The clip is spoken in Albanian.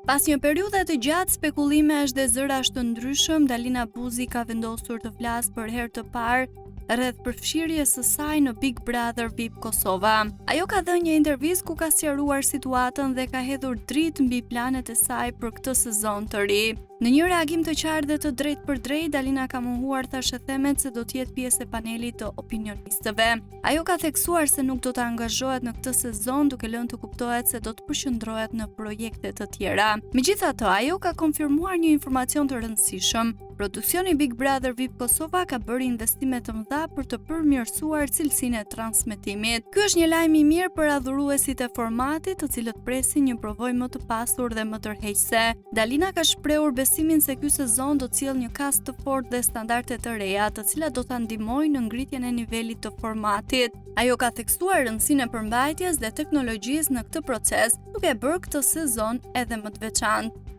Pas një periudhe të gjatë spekulimesh dhe zërash të ndryshëm, Dalina Buzi ka vendosur të flasë për herë të parë rreth përfshirjes së saj në Big Brother VIP Kosova. Ajo ka dhënë një intervistë ku ka sqaruar situatën dhe ka hedhur dritë mbi planet e saj për këtë sezon të ri. Në një reagim të qartë dhe të drejtë për drejtë, Dalina ka mohuar thashethemet se do të jetë pjesë e panelit të opinionistëve. Ajo ka theksuar se nuk do të angazhohet në këtë sezon, duke lënë të kuptohet se do të përqendrohet në projekte të tjera. Megjithatë, ajo ka konfirmuar një informacion të rëndësishëm. Produksioni Big Brother VIP Kosova ka bërë investime të mëdha për të përmirësuar cilësinë e transmetimit. Ky është një lajm i mirë për adhuruesit e formatit, të cilët presin një provojë më të pasur dhe më tërheqëse. Dalina ka shprehur besimin se ky sezon do të sjellë një kast të fortë dhe standarde të reja, të cilat do ta ndihmojnë në ngritjen e nivelit të formatit. Ajo ka theksuar rëndësinë e përmbajtjes dhe teknologjisë në këtë proces, duke bërë këtë sezon edhe më të veçantë.